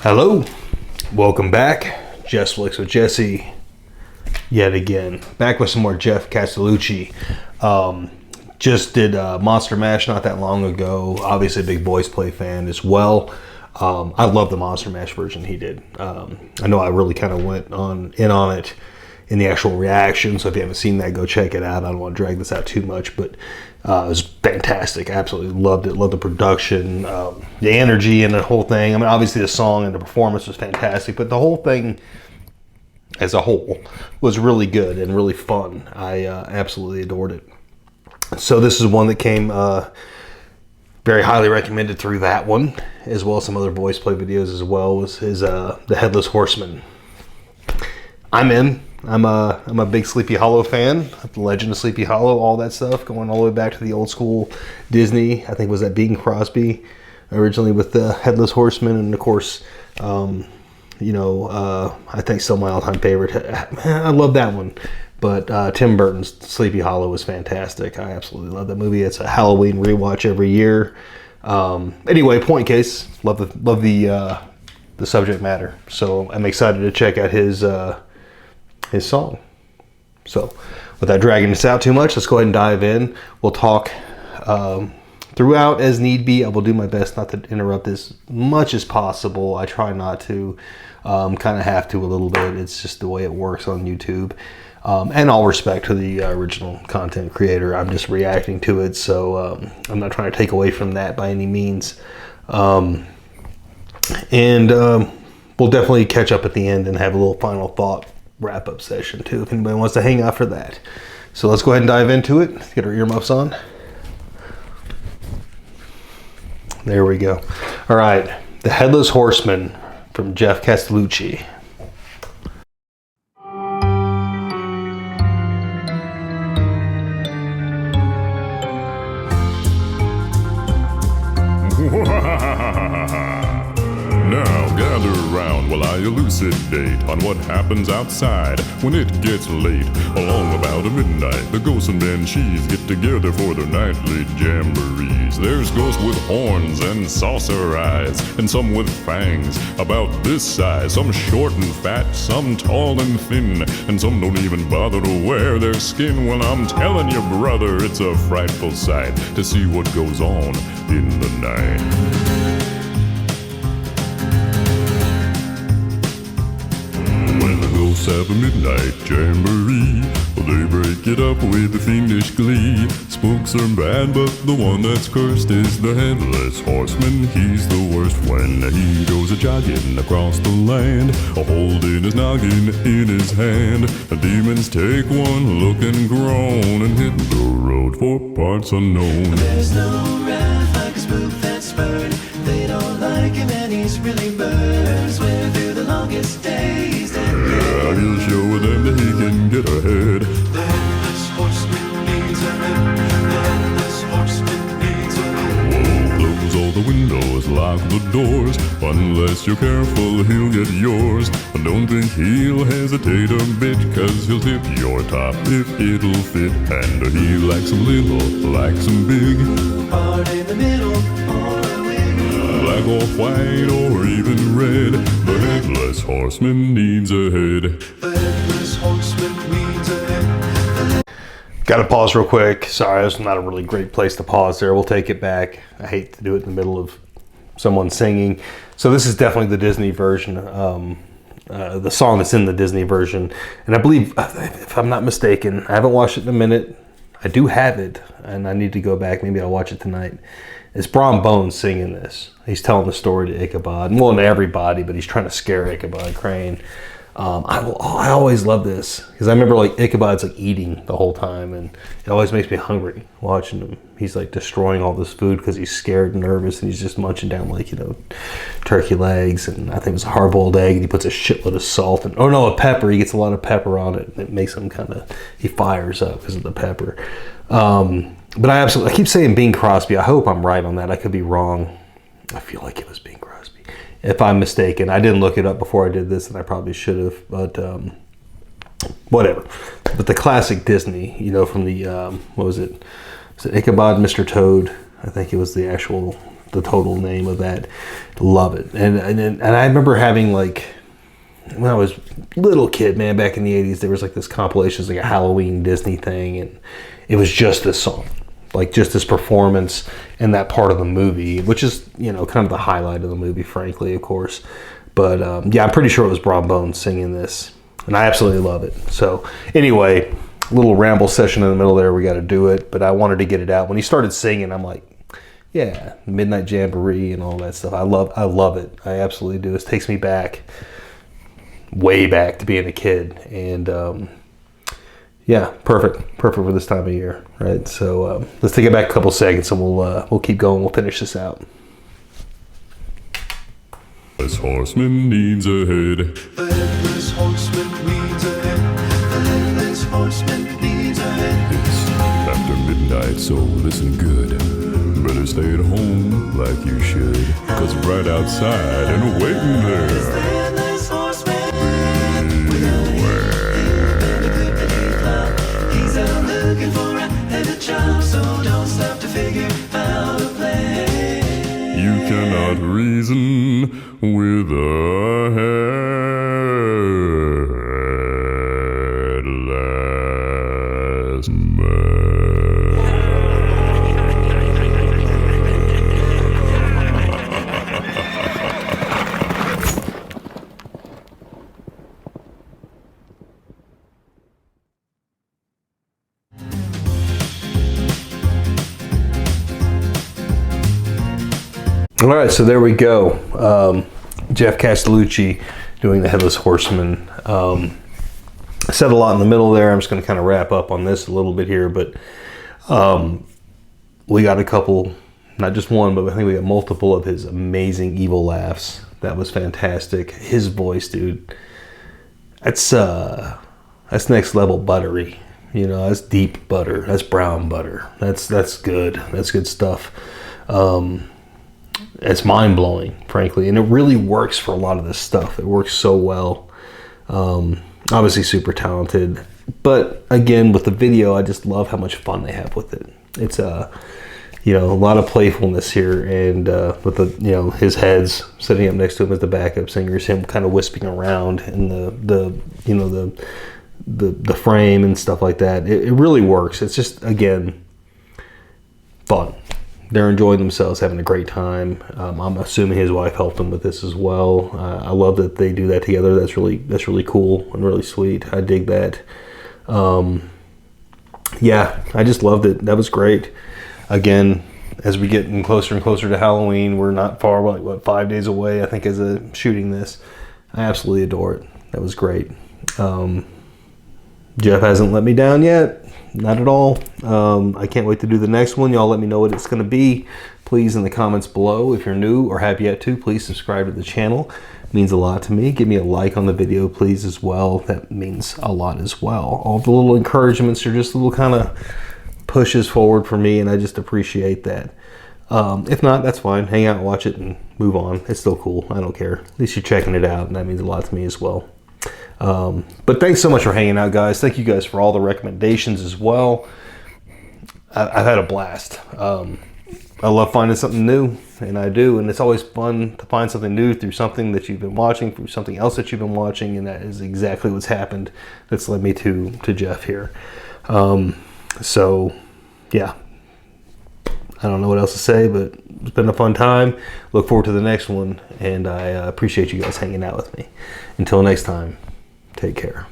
Hello, welcome back. Just Flicks with Jesse, yet again. Back with some more Geoff Castellucci. Just did Monster Mash not that long ago. Obviously a big Boys Play fan as well. I love the Monster Mash version he did. I know I really kind of went in on it in the actual reaction, so if you haven't seen that, go check it out. I don't want to drag this out too much, but it was fantastic. I absolutely loved it. Loved the production, the energy and the whole thing. I mean, obviously the song and the performance was fantastic, but the whole thing as a whole was really good and really fun. I absolutely adored it. So this is one that came very highly recommended through that one, as well as some other voice play videos as well, was his the Headless Horseman. I'm in. I'm a big Sleepy Hollow fan. The Legend of Sleepy Hollow, all that stuff, going all the way back to the old school Disney. I think was that Bing Crosby originally with the Headless Horseman, and of course, I think still my all-time favorite. I love that one. But Tim Burton's Sleepy Hollow was fantastic. I absolutely love that movie. It's a Halloween rewatch every year. Anyway, point case, love the subject matter. So I'm excited to check out his song. So without dragging this out too much, let's go ahead and dive in. We'll talk throughout as need be. I will do my best not to interrupt as much as possible. I try not to, kind of have to a little bit. It's just the way it works on YouTube. And all respect to the original content creator. I'm just reacting to it, so I'm not trying to take away from that by any means. We'll definitely catch up at the end and have a little final thought wrap-up session too, if anybody wants to hang out for that. So let's go ahead and dive into it. Get our earmuffs on. There we go. All right, The Headless Horseman from Geoff Castellucci. Now gather around while I elucidate on what happens outside when it gets late. Along about midnight, the ghosts and banshees get together for their nightly jamborees. There's ghosts with horns and saucer eyes, and some with fangs about this size. Some short and fat, some tall and thin, and some don't even bother to wear their skin. Well, I'm telling you, brother, it's a frightful sight to see what goes on in the night. Have a midnight jamboree. Well, they break it up with fiendish glee. Spooks are bad, but the one that's cursed is the Headless Horseman. He's the worst when he goes a-jogging across the land, holding his noggin in his hand. The demons take one look and groan and hit the road for parts unknown. There's no wrath like a spook that's spurred. They don't like him and he's really burned. Swear through the longest days that he'll show them that he can get ahead. the Headless Horseman needs a head. The Headless Horseman needs a head. Close all the windows, lock the doors. Unless you're careful, he'll get yours. But don't think he'll hesitate a bit, cause he'll tip your top if it'll fit. And he likes some little, likes some big. Part in the middle or a wig. Black or white or even red. The Headless Horseman needs a head. The Headless Horseman needs a head. Got to pause real quick. Sorry, that's not a really great place to pause there. We'll take it back. I hate to do it in the middle of someone singing. So this is definitely the Disney version. The song that's in the Disney version. And I believe, if I'm not mistaken, I haven't watched it in a minute. I do have it, and I need to go back. Maybe I'll watch it tonight. It's Brom Bones singing this. He's telling the story to Ichabod. Well, to everybody, but he's trying to scare Ichabod Crane. I always love this because I remember like Ichabod's like eating the whole time, and it always makes me hungry watching him. He's like destroying all this food because he's scared and nervous, and he's just munching down like, turkey legs, and I think it was a hard-boiled egg, and he puts a shitload of salt and a pepper. He gets a lot of pepper on it, and it makes him he fires up because of the pepper. But I keep saying Bing Crosby. I hope I'm right on that. I could be wrong. I feel like it was Bing Crosby. If I'm mistaken, I didn't look it up before I did this, and I probably should have, but whatever. But the classic Disney, from the, what was it? Was it Ichabod, Mr. Toad? I think it was the actual the total name of that. Love it. And I remember having, like, when I was a little kid, man, back in the 80s, there was like this compilation, it was like a Halloween Disney thing, and it was just this song, like just this performance and that part of the movie, which is, you know, kind of the highlight of the movie, frankly, of course. But yeah, I'm pretty sure it was Brom Bones singing this, and I absolutely love it. So anyway, little ramble session in the middle there, we got to do it, but I wanted to get it out. When he started singing, I'm like, yeah, Midnight Jamboree and all that stuff. I love it. I absolutely do. This takes me back, way back to being a kid, and yeah, perfect for this time of year, right? So let's take it back a couple seconds, and we'll keep going. We'll finish this out. This horseman needs a head. The headless horseman needs a head. The headless horseman needs a head. It's after midnight, so listen good. Better stay at home like you should, 'cause right outside and waiting The there. headless horseman. He's out looking for a headed job, so don't stop to figure out a plan. You cannot reason with a headless man. All right, so there we go. Geoff Castellucci doing the Headless Horseman. I said a lot in the middle there. I'm just going to kind of wrap up on this a little bit here, but we got a couple, not just one, but I think we got multiple of his amazing evil laughs. That was fantastic. His voice, dude, that's next level buttery. You know, that's deep butter. That's brown butter. That's good. That's good stuff. It's mind-blowing, frankly, and it really works for a lot of this stuff. It works so well. Obviously super talented, but again, with the video, I just love how much fun they have with it. It's you know, a lot of playfulness here, and with the, you know, his heads sitting up next to him as the backup singers, him kind of wisping around in the you know, the frame and stuff like that. It really works. It's just, again, fun. They're enjoying themselves, having a great time. I'm assuming his wife helped him with this as well. I love that they do that together. That's really cool and really sweet. I dig that. Yeah, I just loved it. That was great. Again, as we get closer and closer to Halloween, we're not far, like what, 5 days away, I think, as a shooting this. I absolutely adore it. That was great. Geoff hasn't let me down yet. Not at all. I can't wait to do the next one. Y'all let me know what it's going to be. Please, in the comments below, if you're new or have yet to, please subscribe to the channel. It means a lot to me. Give me a like on the video, please, as well. That means a lot as well. All the little encouragements are just little kind of pushes forward for me, and I just appreciate that. If not, that's fine. Hang out, watch it, and move on. It's still cool. I don't care. At least you're checking it out, and that means a lot to me as well. But thanks so much for hanging out, guys. Thank you guys for all the recommendations as well. I've had a blast. I love finding something new, and I do, and it's always fun to find something new through something that you've been watching, through something else that you've been watching, and that is exactly what's happened that's led me to Geoff here. So yeah, I don't know what else to say, but it's been a fun time. Look forward to the next one, and I appreciate you guys hanging out with me. Until next time, take care.